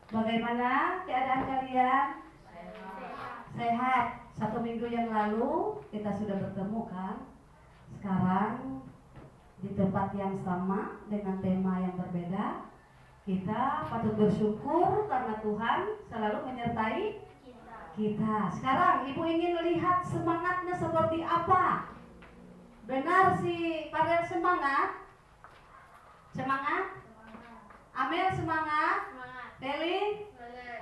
Bagaimana keadaan kalian? Sehat. 1 minggu yang lalu kita sudah bertemu kan? Sekarang di tempat yang sama dengan tema yang berbeda. Kita patut bersyukur karena Tuhan selalu menyertai kita. Sekarang Ibu ingin lihat semangatnya seperti apa? Benar sih, Farel semangat? Semangat? Amel semangat? Teli?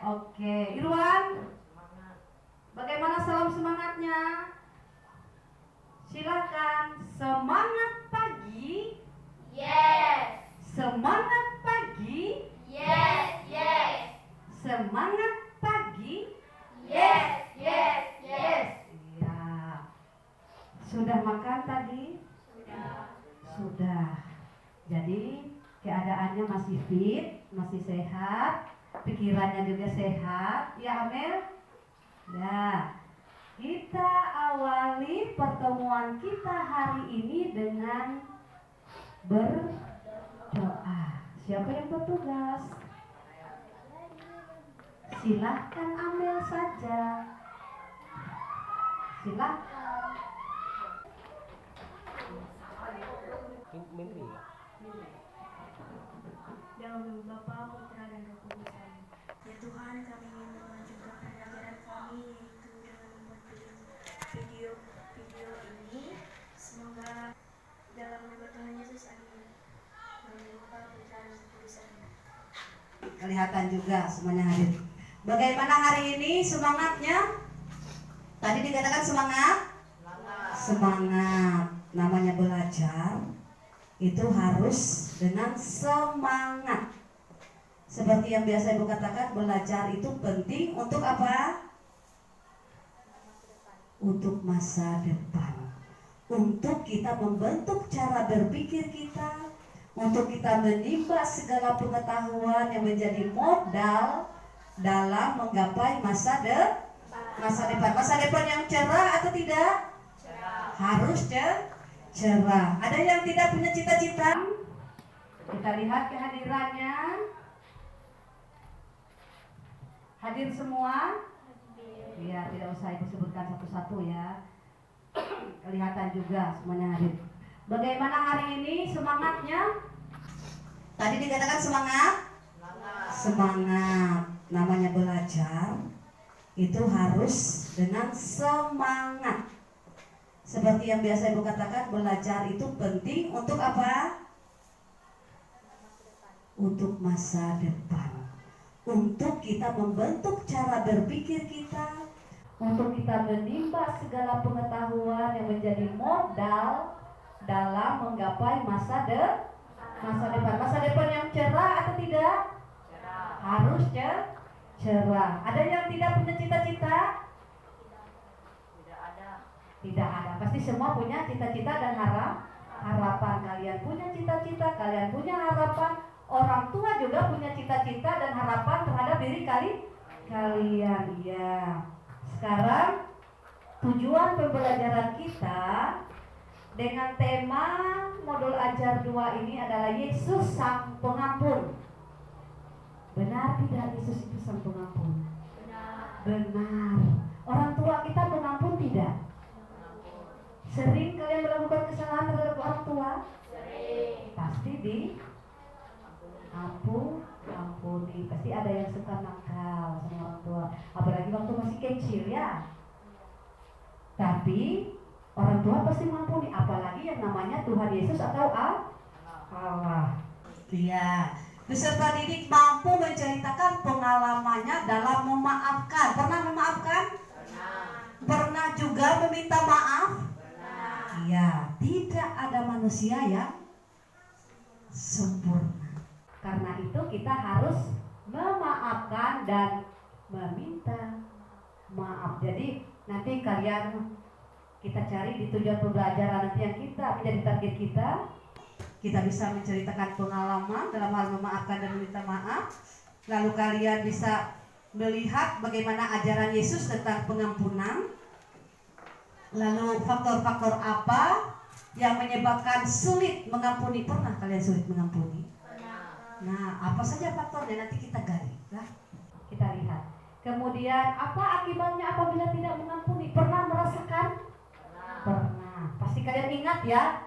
Oke, Irwan? Bagaimana salam semangatnya? Silakan. Semangat pagi. Yes. Semangat pagi. Yes. Yes. Semangat pagi. Yes. Yes. Yes. Iya. Sudah makan tadi? Sudah. Jadi keadaannya masih fit, masih sehat, pikirannya juga sehat. Ya Amel? Ya. Kita awali pertemuan kita hari ini dengan berdoa. Siapa yang bertugas? Silahkan Amel saja. Silahkan. Dalam nama Bapa, Putra, dan Roh Kudus. Amin. Ya Tuhan, kami ingin melanjutkan pembelajaran kami yaitu dengan membuat video ini. Semoga dalam nama Tuhan Yesus. Amin. Dalam nama Bapa, Putra, dan Roh Kudus. Amin. Kelihatan juga semuanya hadir. Bagaimana hari ini semangatnya? Tadi dikatakan semangat? Semangat. Namanya belajar itu harus dengan semangat. Seperti yang biasa Ibu katakan, belajar itu penting untuk apa? Untuk masa depan. Untuk kita membentuk cara berpikir kita, untuk kita menimba segala pengetahuan yang menjadi modal dalam menggapai masa depan. Masa depan yang cerah atau tidak? Harus cerah. Ada yang tidak punya cita-cita? Kita lihat kehadirannya. Hadir semua? Ya, tidak usah Ibu sebutkan satu-satu ya. Kelihatan juga semuanya hadir. Bagaimana hari ini semangatnya? Tadi dikatakan semangat? Semangat. Namanya belajar itu harus dengan semangat. Seperti yang biasa Ibu katakan, belajar itu penting untuk apa? Untuk masa depan. Untuk kita membentuk cara berpikir kita, untuk kita menimba segala pengetahuan yang menjadi modal dalam menggapai masa depan. Masa depan yang cerah atau tidak? Harus cerah. Ada yang tidak punya cita-cita? Tidak ada. Pasti semua punya cita-cita dan harapan. Kalian punya cita-cita, kalian punya harapan. Orang tua juga punya cita-cita dan harapan terhadap diri kalian. Ya. Sekarang tujuan pembelajaran kita dengan tema modul ajar 2 ini adalah Yesus Sang Pengampun. Benar tidak Yesus itu Sang Pengampun? Benar. Orang tua kita pengampun tidak? Sering kalian melakukan kesalahan terhadap orang tua? Sering. Pasti ampuni. Pasti ada yang suka nakal sama orang tua. Apalagi waktu masih kecil ya. Tapi orang tua pasti mengampuni. Apalagi yang namanya Tuhan Yesus atau Allah. Iya. Peserta didik mampu menceritakan pengalamannya dalam memaafkan. Pernah memaafkan? Pernah juga meminta maaf? Iya, tidak ada manusia yang sempurna. Karena itu kita harus memaafkan dan meminta maaf. Jadi nanti kalian kita cari di tujuan pembelajaran nanti yang kita menjadi target kita. Kita bisa menceritakan pengalaman dalam hal memaafkan dan meminta maaf. Lalu kalian bisa melihat bagaimana ajaran Yesus tentang pengampunan. Lalu faktor-faktor apa yang menyebabkan sulit mengampuni? Pernah kalian sulit mengampuni? Nah, apa saja faktornya nanti kita gali, lah. Kita lihat. Kemudian apa akibatnya apabila tidak mengampuni? Pernah merasakan? Pernah. Pasti kalian ingat ya.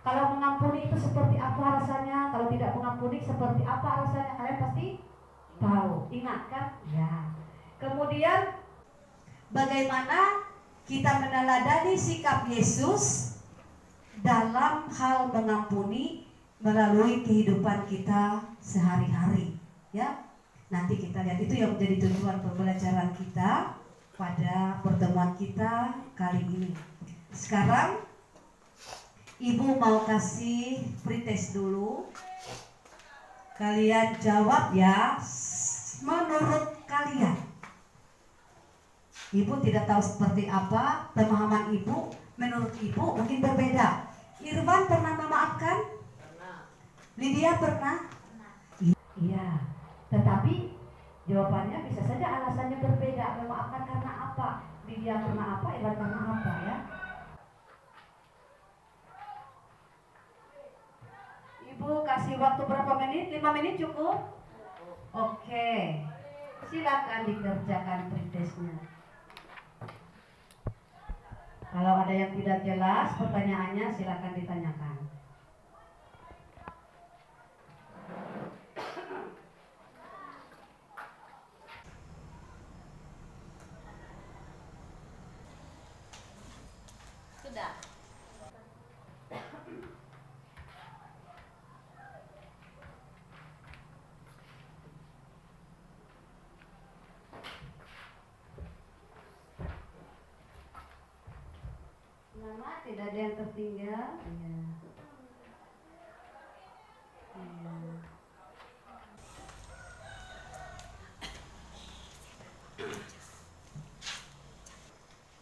Kalau mengampuni itu seperti apa rasanya? Kalau tidak mengampuni seperti apa rasanya? Kalian pasti tahu. Ingat kan? Ya. Kemudian bagaimana kita meneladani sikap Yesus dalam hal mengampuni melalui kehidupan kita sehari-hari, ya. Nanti kita lihat, itu yang menjadi tujuan pembelajaran kita pada pertemuan kita kali ini. Sekarang Ibu mau kasih pretest dulu. Kalian jawab ya, menurut kalian. Ibu tidak tahu seperti apa pemahaman Ibu, menurut Ibu mungkin berbeda. Irwan pernah memaafkan? Lydia pernah? Iya, tetapi jawabannya bisa saja alasannya berbeda. Memaafkan karena apa? Lydia karena apa? Irwan karena apa, ya? Ibu kasih waktu berapa menit? 5 menit cukup? Oke, silakan dikerjakan pretestnya. Kalau ada yang tidak jelas pertanyaannya, silakan ditanyakan. Sudah. Nama tidak ada yang tertinggal. Iya. Iya.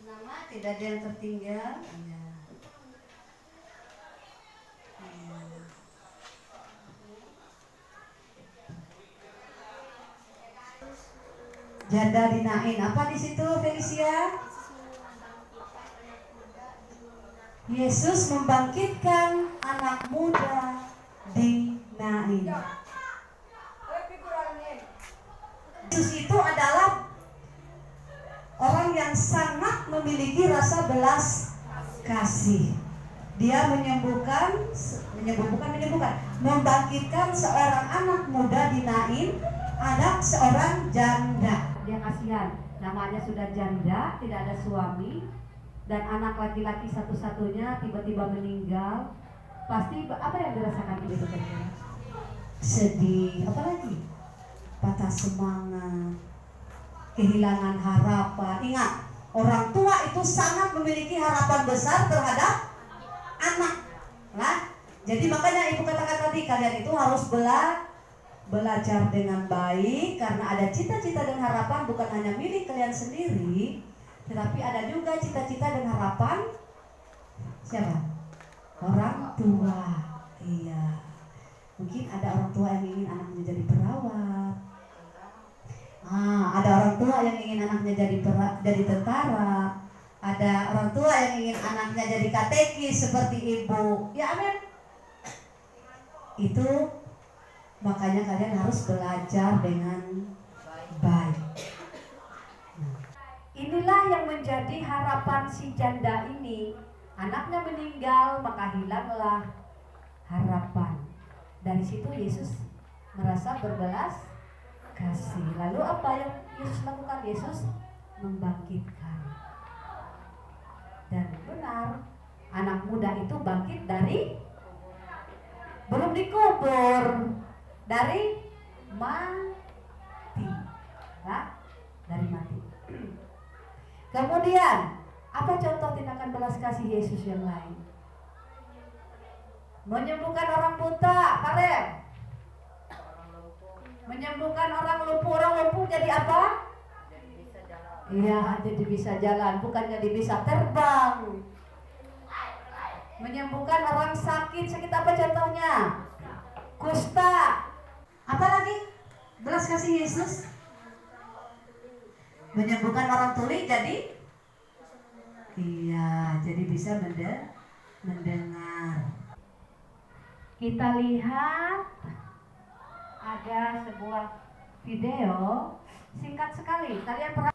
Nama tidak ada yang tertinggal. Iya. Iya. Janda dinain apa di situ, Felicia? Yesus membangkitkan anak muda di Nain. Yesus itu adalah orang yang sangat memiliki rasa belas kasih. Dia membangkitkan seorang anak muda di Nain, anak seorang janda. Dia kasihan, namanya sudah janda, tidak ada suami. Dan anak laki-laki satu-satunya tiba-tiba meninggal, pasti apa yang dirasakan ibu itu? Sedih, apalagi patah semangat, kehilangan harapan. Ingat, orang tua itu sangat memiliki harapan besar terhadap anak. Nah, jadi makanya ibu katakan tadi, kalian itu harus belajar dengan baik, karena ada cita-cita dan harapan bukan hanya milik kalian sendiri, tetapi ada juga cita-cita dan harapan siapa? Orang tua. Iya. Mungkin ada orang tua yang ingin anaknya jadi perawat. Ada orang tua yang ingin anaknya jadi tentara. Ada orang tua yang ingin anaknya jadi katekis seperti ibu. Ya, amin. Itu makanya kalian harus belajar dengan baik. Inilah yang menjadi harapan si janda ini. Anaknya meninggal, maka hilanglah harapan. Dari situ Yesus merasa berbelas kasih. Lalu apa yang Yesus lakukan? Yesus membangkitkan. Dan benar, anak muda itu bangkit dari belum dikubur, dari mati. Nah, dari mati. Kemudian, apa contoh tindakan belas kasih Yesus yang lain? Menyembuhkan orang buta, Kaleb. Menyembuhkan orang lumpuh jadi apa? Iya, jadi bisa jalan, bukan jadi bisa terbang. Menyembuhkan orang sakit apa contohnya? Kusta. Apa lagi? Belas kasih Yesus. Menyembuhkan orang tuli jadi? Iya, jadi bisa mendengar. Kita lihat ada sebuah video singkat sekali. Kalian pernah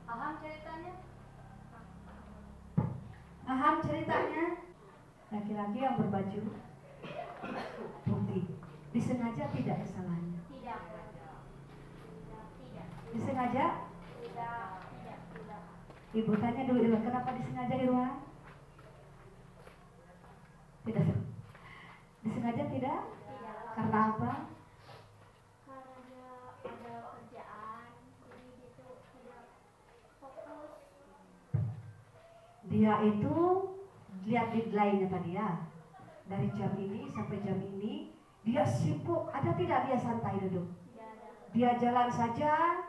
paham ceritanya? Paham ceritanya? Laki-laki yang berbaju putih. Disengaja tidak kesalahannya? Tidak. Tidak. Disengaja? Tidak. Tidak. Ibu tanya dulu, Irwan, kenapa disengaja, Irwan? Tidak. Disengaja tidak? Tidak. Karena apa? Karena ada kerjaan, jadi itu tidak fokus. Dia itu lihat deadline-nya tadi ya. Dari jam ini sampai jam ini dia sibuk. Ada tidak dia santai duduk? Tidak ada. Dia jalan saja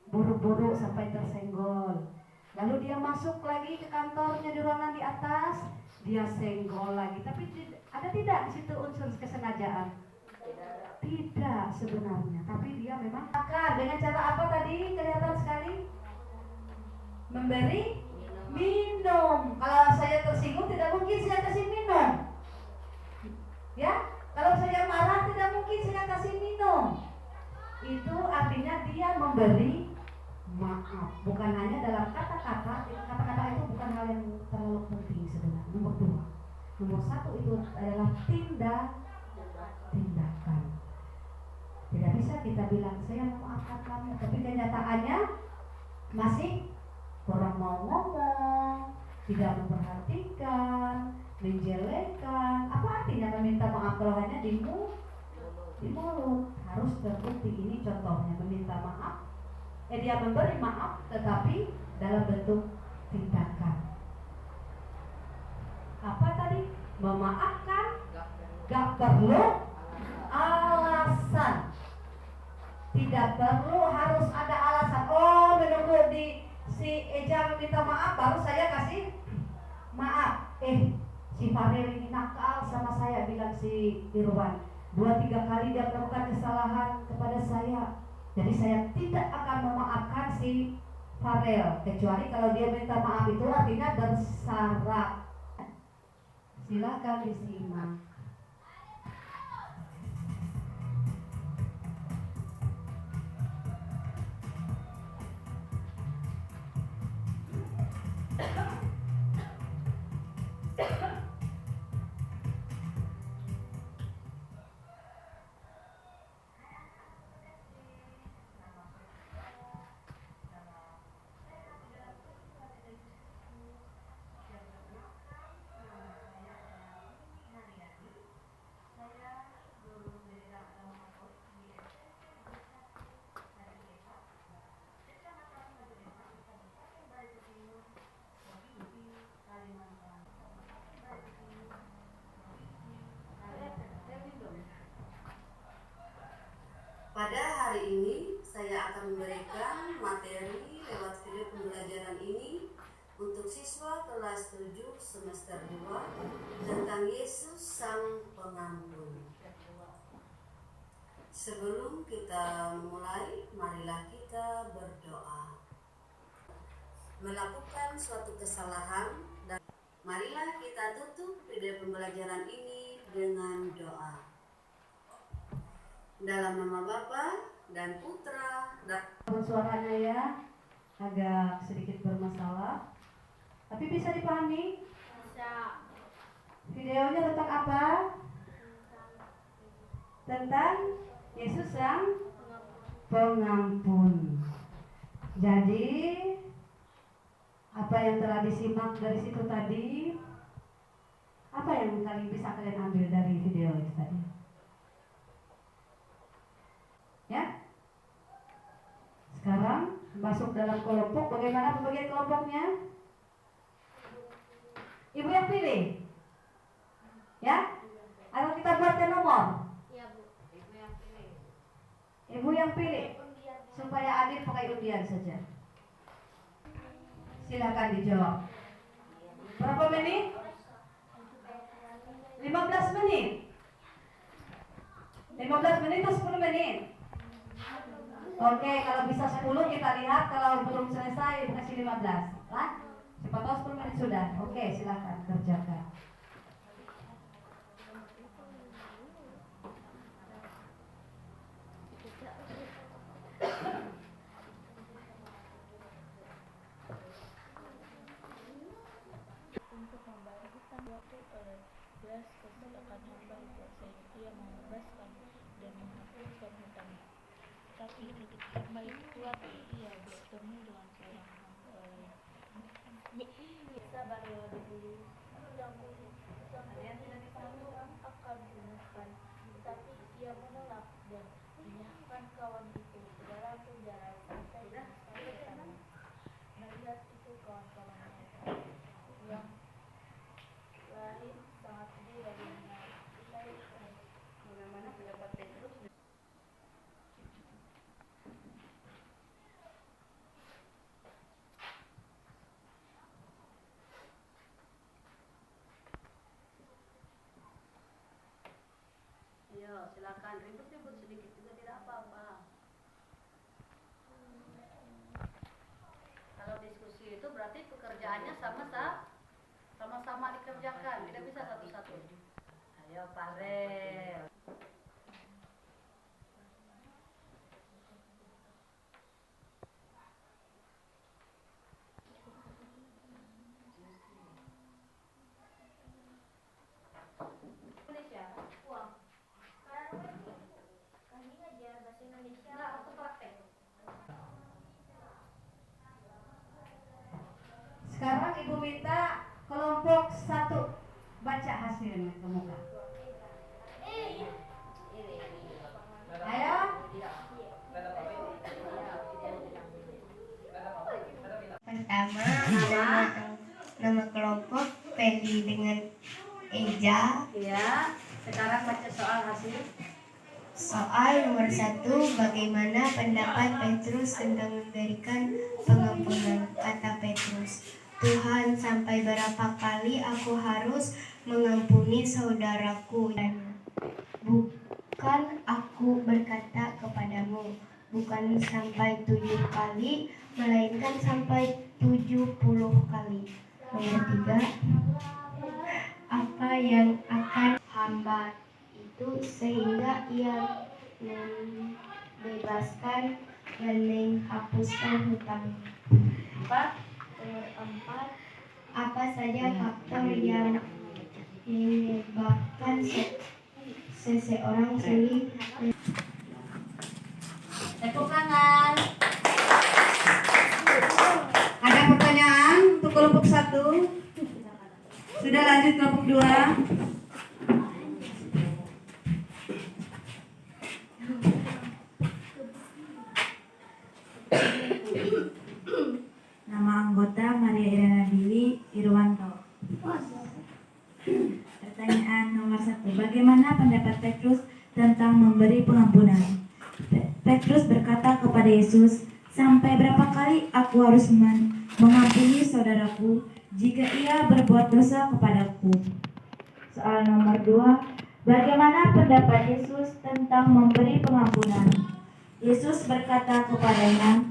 buru-buru sampai tersenggol. Lalu dia masuk lagi ke kantornya di ruangan di atas, dia senggol lagi. Tapi ada tidak di situ unsur kesengajaan? Tidak sebenarnya. Tapi dia memang akan dengan cara apa tadi? Kelihatan sekali. Memberi minum. Kalau saya tersinggung tidak mungkin saya kasih minum. Ya, kalau saya marah tidak mungkin saya kasih minum. Itu artinya dia memberi maaf. Bukan hanya dalam kata-kata. Kata-kata itu bukan hal yang terlalu penting sebenarnya. Nomor 2. Nomor 1 itu adalah tindakan. Tidak bisa kita bilang saya memaafkan kamu, tapi kenyataannya masih kurang mau ngomong, tidak memperhatikan, menjelekkan. Apa artinya meminta maaf kalau hanya di mulut? Harus terbukti. Ini contohnya meminta maaf. Dia memberi maaf tetapi dalam bentuk tindakan. Apa tadi? Memaafkan gak perlu alasan. Tidak perlu harus ada alasan. Oh, menunggu di si Eja minta maaf baru saya kasih maaf. Si Farel ini nakal sama saya, bilang si Irwan. 2-3 kali dia melakukan kesalahan kepada saya. Jadi saya tidak akan memaafkan si Farel kecuali kalau dia minta maaf itu artinya bersyarat. Silakan disimak. Pada hari ini saya akan memberikan materi lewat video pembelajaran ini untuk siswa kelas 7 semester 2 tentang Yesus Sang Pengampun. Sebelum kita memulai, marilah kita berdoa. Melakukan suatu kesalahan dan marilah kita tutup video pembelajaran ini dengan doa. Dalam nama Bapa dan Putra dan Suaranya ya agak sedikit bermasalah, tapi bisa dipahami. Bisa. Videonya tentang apa? Tentang Yesus Sang Pengampun. Jadi apa yang telah disimak dari situ tadi, apa yang bisa kalian ambil dari video itu tadi? Ya. Sekarang masuk dalam kelompok. Bagaimana pembagian kelompoknya? Ibu yang pilih. Ya? Atau kita buatkan nomor? Iya, Bu. Ibu yang pilih. Ibu yang pilih. Supaya adil pakai undian saja. Silakan dijawab. Berapa menit? 15 menit. 15 menit atau 10 menit? Oke, kalau bisa 10 kita lihat, kalau belum selesai kasih 15. Lah, siapa tahu 10 menit sudah. Oke, silakan kerjakan. Untuk membayar hutang waktu oleh belas kesedakan hamba sehingga ia membebaskan dan menghapuskan hutangnya. Tapi ketika hamba itu keluar, ia bertemu dengan seorang hamba lain. Sabar dulu. Hutang-hutang akan lunaskan, tetapi ia menolak dan menyerahkan kawan itu saudara-saudara sampai hutangnya. Melihat itu kawan-kawannya yang lain sangat sedih lalu menyantai. Bagaimana pendapat Petrus? Ayo, silakan ribut-ribut sedikit juga tidak apa-apa. Kalau diskusi itu berarti pekerjaannya sama-sama dikerjakan, tidak bisa satu-satu. Ayo Pak Rel. Indonesia. Wah. Karena kami ngajar bahasa Indonesia. Enggak, waktu praktek. Sekarang Ibu minta kelompok 1 baca hasilnya ke muka. Ayo. Pertama, nama kelompok Pendi dengan Eja. Ya, sekarang baca soal hasil. Soal nomor 1, bagaimana pendapat Petrus tentang memberikan pengampunan? Kata Petrus, Tuhan, sampai berapa kali aku harus mengampuni saudaraku? Bukan aku berkata kepadamu, bukan sampai 7 kali, melainkan sampai 70 kali. Nomor 3, apa yang akan hamba itu sehingga ia membebaskan dan menghapuskan hutang. Nomor 4, apa saja faktor yang menyebabkan seseorang sulit. Tepuk tangan. Ada pertanyaan untuk kelompok 1? Sudah lanjut kelompok 2? Nama anggota Maria Irena Dili Irwanto. Pertanyaan nomor 1. Bagaimana pendapat Petrus tentang memberi pengampunan? Petrus berkata kepada Yesus, sampai berapa kali aku harus mengampuni saudaraku jika ia berbuat dosa kepadaku? Soal nomor 2. Bagaimana pendapat Yesus tentang memberi pengampunan? Yesus berkata kepadanya,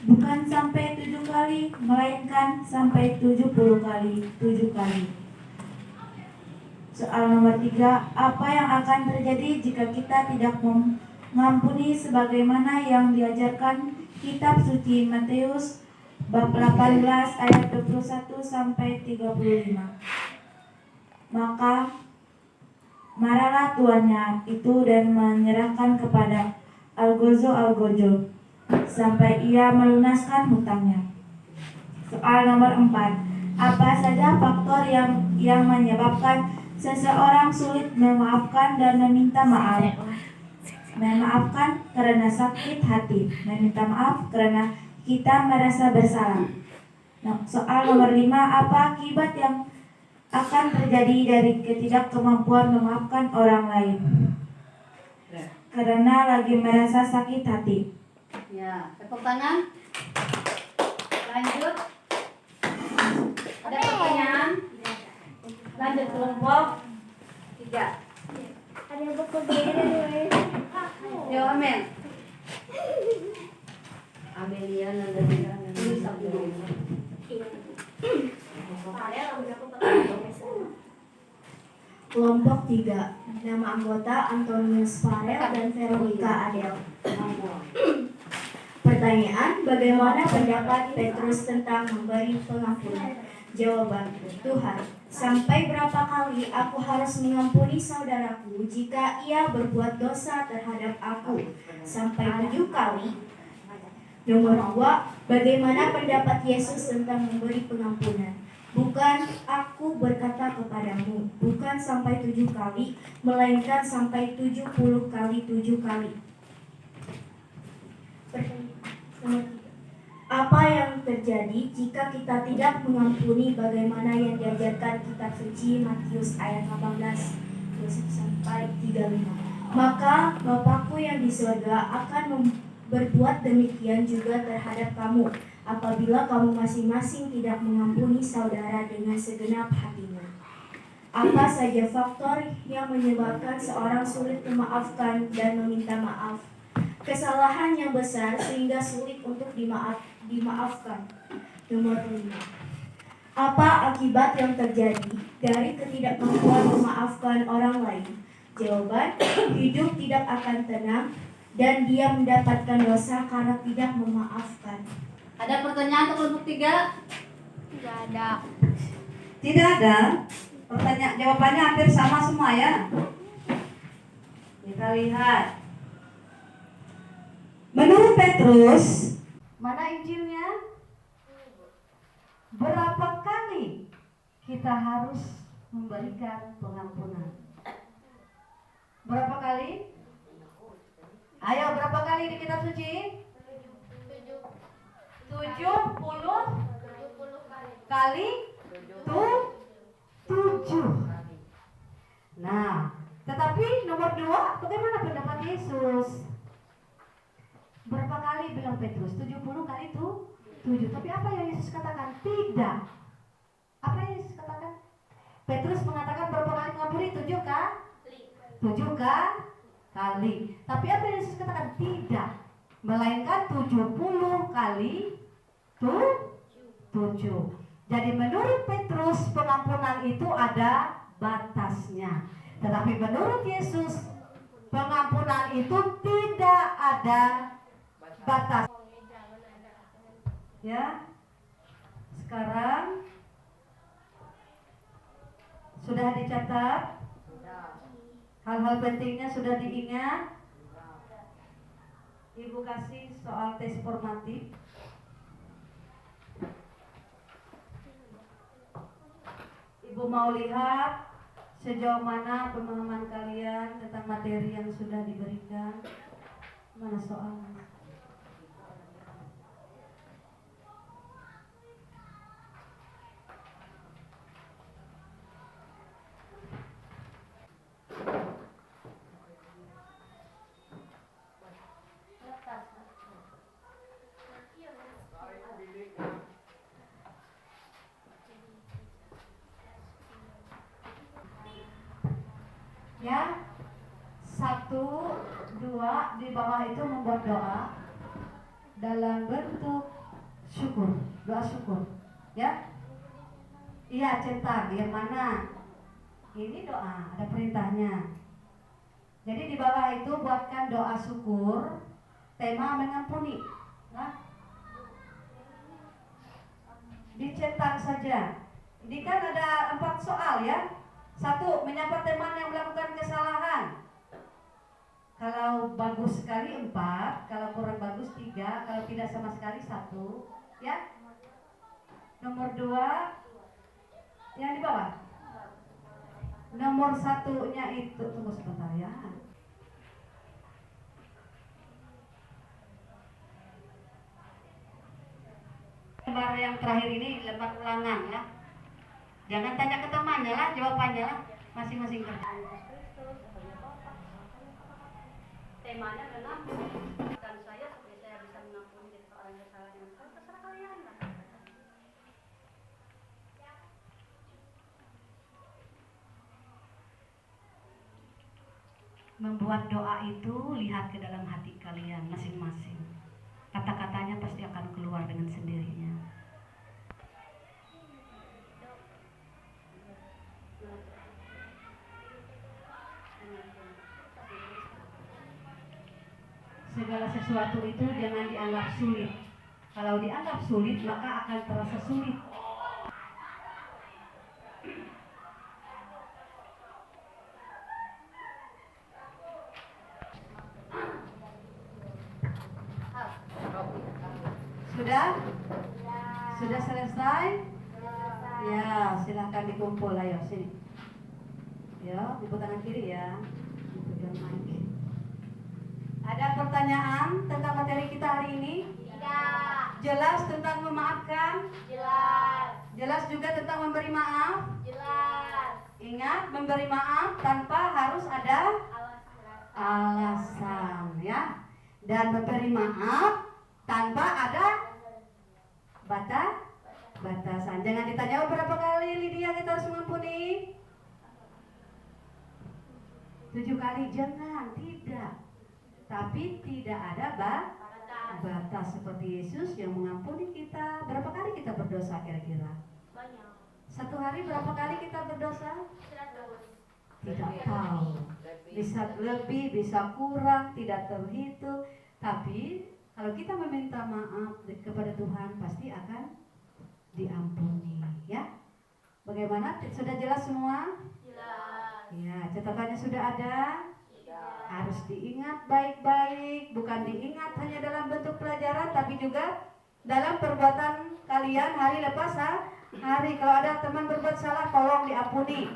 bukan sampai 7 kali, melainkan sampai 70 kali, 7 kali. Soal nomor 3, apa yang akan terjadi jika kita tidak mengampuni sebagaimana yang diajarkan kitab suci Matius bab 18 ayat 21 sampai 35. Maka marahlah tuannya itu dan menyerahkan kepada algojo sampai ia melunaskan hutangnya. Soal nomor 4, apa saja faktor yang menyebabkan seseorang sulit memaafkan dan meminta maaf? Memaafkan karena sakit hati, meminta maaf karena kita merasa bersalah. Soal nomor 5, apa akibat yang akan terjadi dari ketidakkemampuan memaafkan orang lain? Karena lagi merasa sakit hati. Ya, tepuk tangan. Lanjut. Ada pertanyaan? Lanjut kelompok 3. Ada buku biru. Yo, Amel. Amelia Nandita tulis aku dulu. Kelompok 3. Nama anggota Antonius Farel dan Veronica Adel. Pertanyaan, bagaimana pendapat Petrus tentang memberi pengampunan? Jawaban, Tuhan, sampai berapa kali aku harus mengampuni saudaraku jika ia berbuat dosa terhadap aku? Sampai 7 kali? Nomor 2, bagaimana pendapat Yesus tentang memberi pengampunan? Bukan aku berkata kepadamu, bukan sampai 7 kali, melainkan sampai 70 kali 7 kali. Nomor 3. Apa yang terjadi jika kita tidak mengampuni bagaimana yang diajarkan kitab suci Matius ayat 18 sampai 35? Maka Bapakku yang di surga akan berbuat demikian juga terhadap kamu apabila kamu masing-masing tidak mengampuni saudara dengan segenap hatimu. Apa saja faktor yang menyebabkan seorang sulit memaafkan dan meminta maaf? Kesalahan yang besar sehingga sulit untuk dimaafkan. Nomor 5. Apa akibat yang terjadi dari ketidakmampuan memaafkan orang lain? Jawaban, hidup tidak akan tenang dan dia mendapatkan dosa karena tidak memaafkan. Ada pertanyaan untuk kelompok 3? Tidak ada. Tidak ada. Pertanyaan jawabannya hampir sama semua ya. Kita lihat. Menurut Petrus, mana Injilnya? Berapa kali kita harus memberikan pengampunan? Berapa kali? Ayo, berapa kali di kitab suci? 70 kali 7. Nah, tetapi nomor 2, bagaimana pendapat Yesus? Berapa kali bilang Petrus? 70 kali itu 7. Tapi apa yang Yesus katakan? Tidak. Apa yang Yesus katakan? Petrus mengatakan berapa kali mengampuni? 7 kan? 7 kan? Kali. Tapi apa yang Yesus katakan? Tidak. Melainkan 70 kali 7. Jadi menurut Petrus pengampunan itu ada batasnya. Tetapi menurut Yesus pengampunan itu tidak ada batas. Ya. Sekarang sudah dicatat. Hal-hal pentingnya sudah diingat. Ibu kasih soal tes formatif. Ibu mau lihat sejauh mana pemahaman kalian tentang materi yang sudah diberikan. Mana soalnya? Ya, 1, 2 di bawah itu membuat doa dalam bentuk syukur, doa syukur, ya. Iya, cetak yang mana? Ini doa, ada perintahnya. Jadi di bawah itu buatkan doa syukur, tema mengampuni. Nah, dicetak saja. Ini kan ada 4 soal ya. 1, menyapa teman yang melakukan kesalahan. Kalau bagus sekali 4, kalau kurang bagus 3, kalau tidak sama sekali 1, ya. Nomor 2, yang di bawah. Nomor 1-nya itu, tunggu sebentar ya. Lembar yang terakhir ini lembar ulangan ya. Jangan tanya ke temannya lah, jawabannya lah masing-masing kerja. Temanya adalah bukan saya supaya saya bisa membuat doa itu lihat ke dalam hati kalian masing-masing. Kata-katanya pasti akan keluar dengan sendirinya. Segala sesuatu itu jangan dianggap sulit. Kalau dianggap sulit maka akan terasa sulit. Sudah? Sudah selesai? Ya, silahkan dikumpul. Ayo, sini. Ya, ibu tangan kiri ya. Pegang mic. Ada pertanyaan tentang materi kita hari ini? Tidak. Jelas tentang memaafkan? Jelas. Jelas juga tentang memberi maaf? Jelas. Ingat, memberi maaf tanpa harus ada Awas. alasan, ya. Dan memberi maaf tanpa ada batasan. Jangan ditanya, oh, berapa kali Lydia kita harus mengampuni? 7 kali, jangan, tidak. Tapi tidak ada batas seperti Yesus yang mengampuni kita. Berapa kali kita berdosa kira-kira? Banyak. Satu hari berapa kali kita berdosa? 100. Tidak tahu. Bisa lebih, bisa kurang, tidak terhitung. Tapi kalau kita meminta maaf kepada Tuhan pasti akan diampuni, ya. Bagaimana? Sudah jelas semua? Jelas. Ya, catatannya sudah ada. Tidak. Harus diingat baik-baik, bukan diingat hanya dalam bentuk pelajaran tapi juga dalam perbuatan kalian hari lepas hari. Kalau ada teman berbuat salah, tolong diampuni.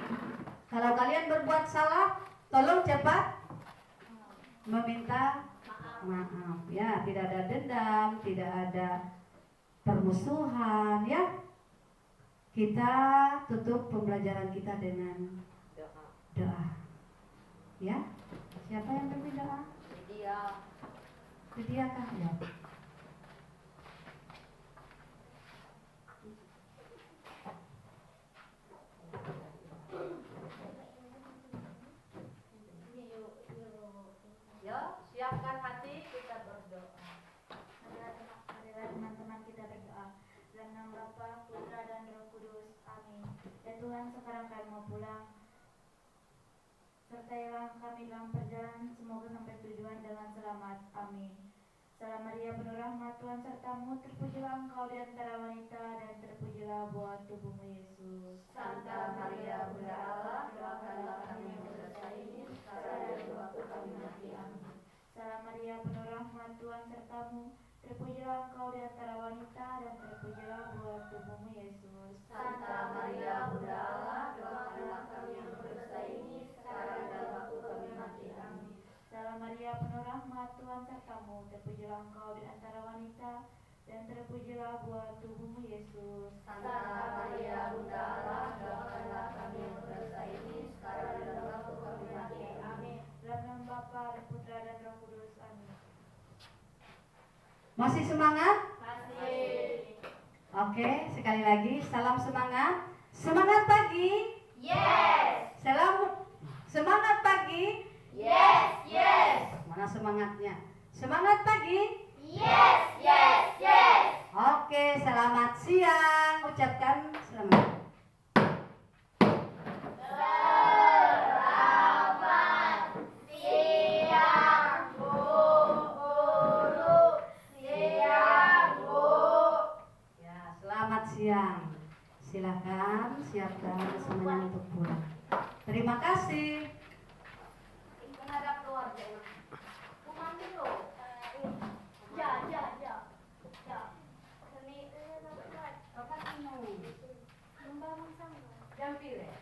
Kalau kalian berbuat salah, tolong cepat meminta maaf, ya. Tidak ada dendam, tidak ada permusuhan, ya. Kita tutup pembelajaran kita dengan doa, ya. Siapa yang berdoa? Lydia kah? Ya. Yo, siapkan hati, kita berdoa. Marilah teman-teman kita berdoa. Dalam nama Bapa, Putra dan Roh Kudus. Amin. Ya Tuhan, sekarang kami mau pulang. Sertailah kami dalam perjalanan, semoga sampai tujuan dengan selamat. Amin. Salam Maria, penuh rahmat, Tuhan sertamu. Terpujilah engkau di antara wanita, dan terpujilah buah tubuhmu Yesus. Santa Maria, Bunda Allah, doakanlah kami yang berdosa ini, sekarang dan di waktu kami mati. Amin. Salam Maria, penuh rahmat, Tuhan sertamu. Terpujilah engkau di antara wanita, dan terpujilah buah tubuhmu Yesus. Santa Maria, Bunda Allah, doakanlah kami yang berdosa ini, sekarang dan waktu kami mati. Amin. Salam Maria, penuh rahmat, Tuhan sertamu. Terpujilah engkau di antara wanita, dan terpujilah buah tubuhmu Yesus. Santa Maria, Bunda Allah, doakanlah kami yang berdosa ini, sekarang dan waktu kami mati. Amin. Dalam nama Bapa dan Putra dan Roh Kudus. Amin. Masih semangat? Masih. Oke, sekali lagi salam semangat. Semangat pagi. Yes. Salam semangat pagi. Yes. Yes. Mana semangatnya? Semangat pagi. Yes. Yes. Yes. Oke, selamat siang. Ucapkan selamat. Selamat siang, Bu Guru. Siang, Bu. Ya, selamat siang. Silakan siapkan semuanya untuk pulang. Terima kasih. Menghadap keluarga. Mandi lo. Ja. Demi Apa kamu? membangun sama. Jam pilih.